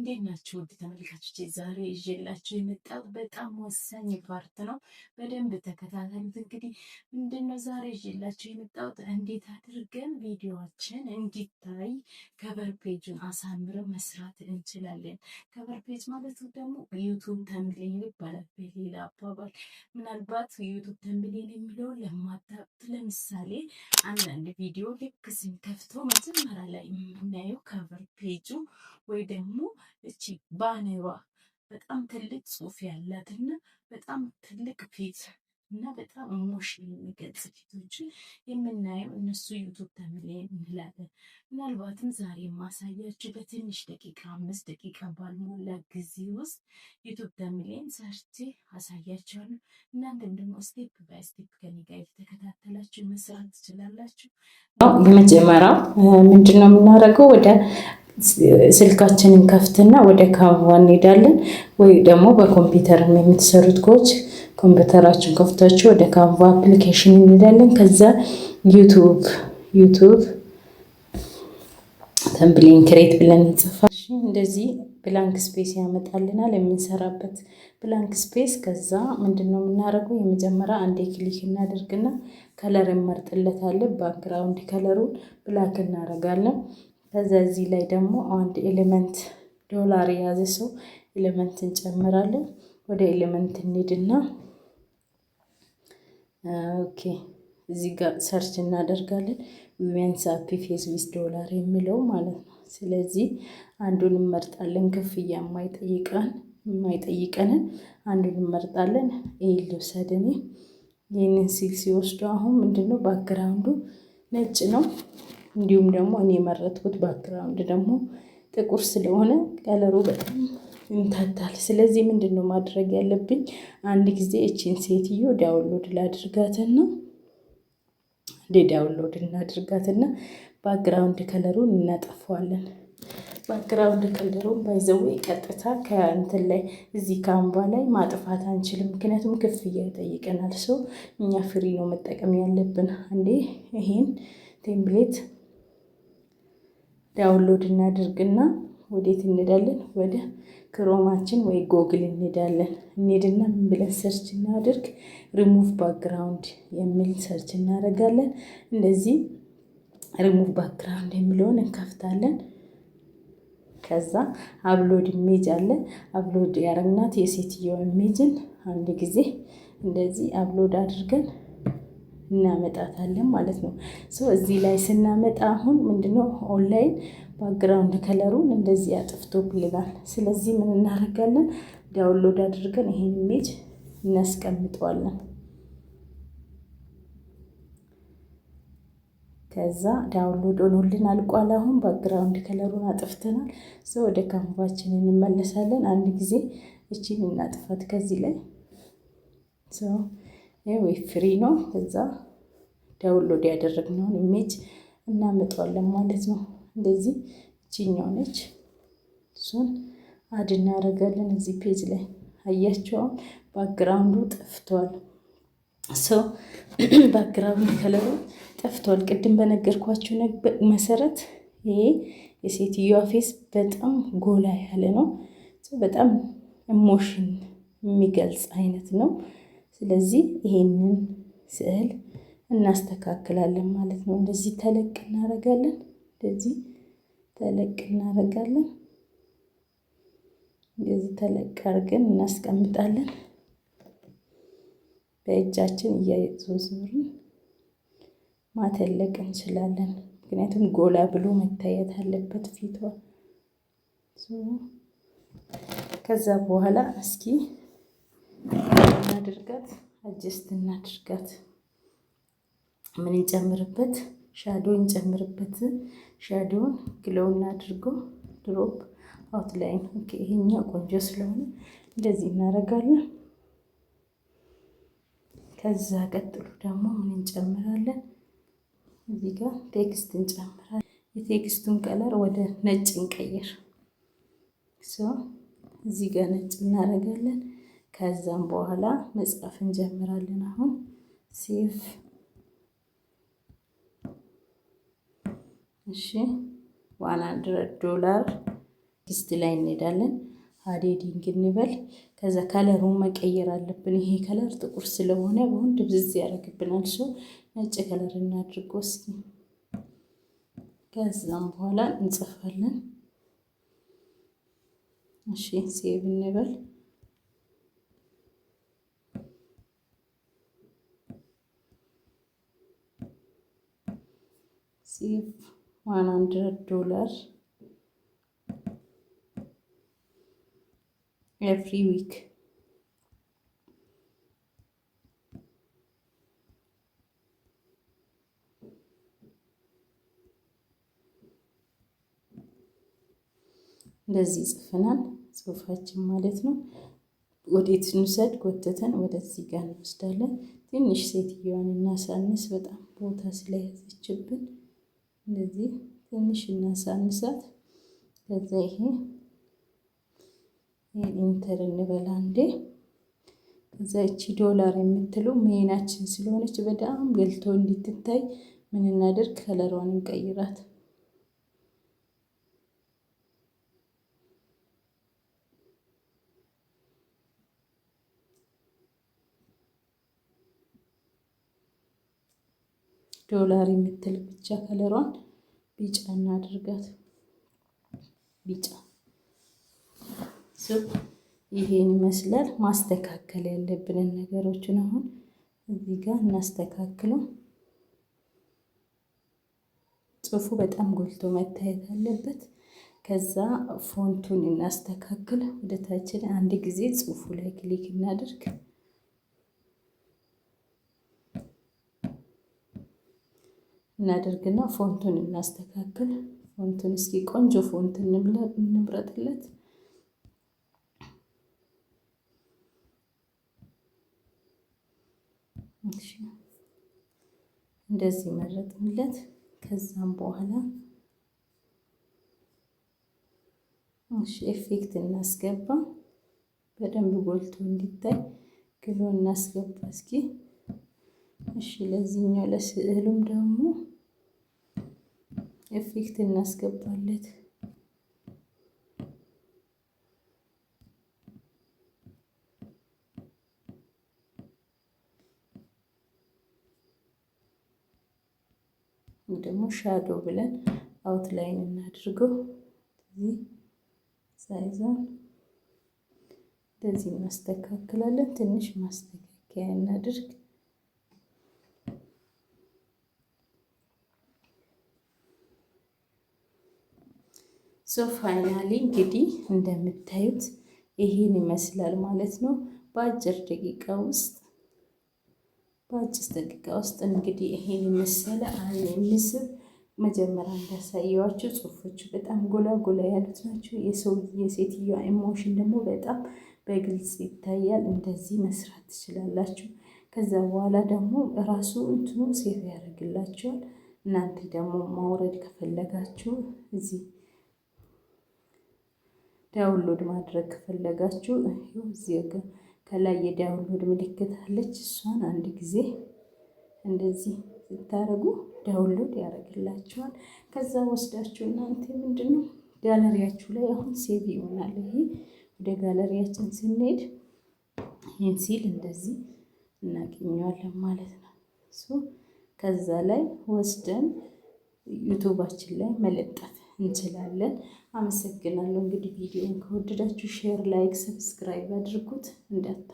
እንዴት ናችሁ ውድ ተመልካቾች? ዛሬ ይዤላችሁ የመጣሁት በጣም ወሳኝ ፓርት ነው። በደንብ ተከታተሉት። እንግዲህ ምንድነው ዛሬ ይዤላችሁ የመጣሁት እንዴት አድርገን ቪዲዮዎችን እንዲታይ ከቨር ፔጁን አሳምረን መስራት እንችላለን። ከቨር ፔጅ ማለት ደግሞ ዩቱብ ተምብሌን ይባላል በሌላ አባባል። ምናልባት ዩቱብ ተምብሌን የሚለውን ለማታውቁት ለምሳሌ አንዳንድ ቪዲዮ ልክ ስንከፍተው መጀመሪያ ላይ የምናየው ከቨር ፔጁ ወይ ደግሞ እቺ ባነሯ በጣም ትልቅ ጽሑፍ ያላትና በጣም ትልቅ ፊት እና በጣም ኢሞሽን የሚገልጽ ፊቶችን የምናየው እነሱ ዩቱብ ተምብሌን እንላለን። ምናልባትም ዛሬ የማሳያችሁ በትንሽ ደቂቃ 5 ደቂቃ ባልሞላ ጊዜ ውስጥ ዩቱብ ተምብሌን ሰርቼ አሳያችኋለሁ። እናንተም ደግሞ ስቴፕ ባይ ስቴፕ ከኔ ጋር የተከታተላችሁ መስራት ትችላላችሁ። የመጀመሪያው ምንድነው የምናደርገው? ወደ ስልካችንን ከፍትና ወደ ካንቫ እንሄዳለን። ወይ ደግሞ በኮምፒውተር የምትሰሩት ኮች ኮምፒውተራችን ከፍታችሁ ወደ ካንቫ አፕሊኬሽን እንሄዳለን። ከዛ ዩቱብ ተምብሌን ክሬት ብለን እንጽፋለን። እንደዚህ ብላንክ ስፔስ ያመጣልናል የምንሰራበት ብላንክ ስፔስ። ከዛ ምንድነው የምናደርገው? የመጀመሪያ አንዴ ክሊክ እናደርግና ከለር እንመርጥለታለን። ባክግራውንድ ከለሩን ብላክ እናደርጋለን። ከዛ እዚህ ላይ ደግሞ አንድ ኤሌመንት ዶላር የያዘ ሰው ኤሌመንት እንጨምራለን። ወደ ኤሌመንት እንሂድና ኦኬ እዚህ ጋር ሰርች እናደርጋለን። ዊሜንስ ሃፒ ፌስ ዊዝ ዶላር የሚለው ማለት ነው። ስለዚህ አንዱን እንመርጣለን። ክፍያ የማይጠይቀንን አንዱን እንመርጣለን። ይሄ ልውሰድ እኔ። ይህንን ሲወስዱ አሁን ምንድነው ባክግራውንዱ ነጭ ነው። እንዲሁም ደግሞ እኔ የመረጥኩት ባክግራውንድ ደግሞ ጥቁር ስለሆነ ከለሩ በጣም ይምታታል። ስለዚህ ምንድነው ማድረግ ያለብኝ? አንድ ጊዜ እቺን ሴትዮ ዳውንሎድ ላድርጋትና ዳውንሎድ እናድርጋትና ባክግራውንድ ከለሩን እናጠፋዋለን። ባክግራውንድ ከለሩን ባይዘው ቀጥታ ከእንትን ላይ እዚህ ካንቫ ላይ ማጥፋት አንችልም፣ ምክንያቱም ክፍያ ይጠይቀናል። ሰው እኛ ፍሪ ነው መጠቀም ያለብን። አንዴ ይሄን ቴምፕሌት ዳውንሎድ እናድርግና ወዴት እንሄዳለን? ወደ ክሮማችን ወይ ጎግል እንሄዳለን። እንሄድና ምን ብለን ሰርች እናድርግ? ሪሙቭ ባክግራውንድ የሚል ሰርች እናደርጋለን። እንደዚህ ሪሙቭ ባክግራውንድ የሚለውን እንከፍታለን። ከዛ አፕሎድ ኢሜጅ አለ። አፕሎድ ያረግናት የሴትየው ኢሜጅን አንድ ጊዜ እንደዚህ አፕሎድ አድርገን እናመጣታለን ማለት ነው። እዚህ ላይ ስናመጣ አሁን ምንድነው ኦንላይን ባክግራውንድ ከለሩን እንደዚህ ያጥፍቶብልናል። ስለዚህ ምን እናደርጋለን? ዳውንሎድ አድርገን ይሄን ኢሜጅ እናስቀምጠዋለን። ከዛ ዳውንሎድ ሆኖልን አልቋል። አሁን ባክግራውንድ ከለሩን አጥፍተናል። ወደ ካንቫችን እንመለሳለን። አንድ ጊዜ እቺን እናጥፋት ከዚህ ላይ ወይ ፍሪ ነው። ከዛ ዳውንሎድ ያደረግነውን ኢሜጅ እናመጣዋለን ማለት ነው። እንደዚህ እቺኛው ነች። እሱን አድ እናደርጋለን እዚህ ፔጅ ላይ። አያችሁ ባክግራውንዱ ጠፍቷል። ባክግራውንድ ከለሩ ጠፍቷል። ቅድም በነገርኳችሁ መሰረት ይሄ የሴትዮዋ ፌስ በጣም ጎላ ያለ ነው። በጣም ኢሞሽን የሚገልጽ አይነት ነው። ስለዚህ ይሄንን ስዕል እናስተካክላለን ማለት ነው። እንደዚህ ተለቅ እናደርጋለን። እንደዚህ ተለቅ እናደርጋለን። እንደዚህ ተለቅ አድርገን እናስቀምጣለን። በእጃችን እያዞርን ማተለቅ እንችላለን። ምክንያቱም ጎላ ብሎ መታየት አለበት ፊቷ። ከዛ በኋላ እስኪ እናድርጋት፣ አጀስት እናድርጋት። ምን እንጨምርበት? ሻዶ እንጨምርበት። ሻዶውን ግሎው እናድርገው። ድሮፕ አውትላይን። ኦኬ ይሄኛው ቆንጆ ስለሆነ እንደዚህ እናደርጋለን። ከዛ ቀጥሎ ደግሞ ምን እንጨምራለን? እዚህ ጋር ቴክስት እንጨምራለን። የቴክስቱን ከለር ወደ ነጭ እንቀይር። እዚህ ጋር ነጭ እናደርጋለን። ከዛም በኋላ መጻፍ እንጀምራለን። አሁን ሴቭ $100 ቴክስት ላይ እንሄዳለን። ሀዴዲንግ እንበል። ከዛ ከለሩን መቀየር አለብን። ይሄ ከለር ጥቁር ስለሆነ በሁን ድብዝዝ ያደርግብናል። ሰው ነጭ ከለር እናድርጎ እስኪ። ከዛም በኋላ እንጽፋለን። እሺ ሴቭ እንበል። ሴቭ $100 every week። እንደዚህ ጽፈናል ጽሁፋችን ማለት ነው። ወዴት እንውሰድ? ጎትተን ወደዚህ ጋር እንወስዳለን። ትንሽ ሴትዮዋን እናሳንስ፣ በጣም ቦታ ስለያዘችብን እንደዚህ ትንሽ እናሳንሳት። ከዛ ይሄን ኢንተር እንበላ እንዴ። ከዛ እቺ ዶላር የምትለው ሜናችን ስለሆነች በጣም ገልቶ እንድትታይ ምን እናደርግ? ከለሯን እንቀይራት። ዶላር የምትል ብቻ ከለሯን ቢጫ እናድርጋት። ቢጫ ይሄን ይመስላል። ማስተካከል ያለብንን ነገሮችን አሁን እዚህ ጋር እናስተካክለው። ጽሁፉ በጣም ጎልቶ መታየት አለበት። ከዛ ፎንቱን እናስተካክል። ወደ ታች አንድ ጊዜ ጽሁፉ ላይ ክሊክ እናድርግ እናደርግና ፎንቱን እናስተካክል። ፎንቱን እስኪ ቆንጆ ፎንት እንምረጥለት። እንደዚህ መረጥንለት። ከዛም በኋላ ኤፌክት እናስገባ። በደንብ ጎልቶ እንዲታይ ግሎ እናስገባ እስኪ። እሺ ለዚህኛው ለስዕሉም ደግሞ ኤፌክት እናስገባለት። ደግሞ ሻዶ ብለን አውትላይን እናድርገው። እዚህ ሳይዙን እንደዚህ እናስተካክላለን። ትንሽ ማስተካከያ እናድርግ። ፋይናሊ እንግዲህ እንደምታዩት ይሄን ይመስላል ማለት ነው። በአጭር ደቂቃ ውስጥ እንግዲህ ይሄን የመሰለ አይን የሚስብ መጀመሪያ እንዳሳየዋችሁ ጽሁፎቹ በጣም ጎላ ጎላ ያሉት ናቸው። የሴትዮዋ ኢሞሽን ደግሞ በጣም በግልጽ ይታያል። እንደዚህ መስራት ትችላላችሁ። ከዛ በኋላ ደግሞ ራሱ እንትኑ ሴቭ ያደርግላችኋል። እናንተ ደግሞ ማውረድ ከፈለጋችሁ እዚህ ዳውንሎድ ማድረግ ከፈለጋችሁ እዚህ ከላይ የዳውንሎድ ምልክት አለች። እሷን አንድ ጊዜ እንደዚህ ስታረጉ ዳውንሎድ ያደርግላችኋል። ከዛ ወስዳችሁ እናንተ ምንድነው ጋለሪያችሁ ላይ አሁን ሴቭ ይሆናል። ይሄ ወደ ጋለሪያችን ስንሄድ ይሄን ሲል እንደዚህ እናገኘዋለን ማለት ነው። ከዛ ላይ ወስደን ዩቲዩባችን ላይ መለጠፍ እንችላለን። አመሰግናለሁ። እንግዲህ ቪዲዮውን ከወደዳችሁ ሼር፣ ላይክ፣ ሰብስክራይብ አድርጉት እንዳታ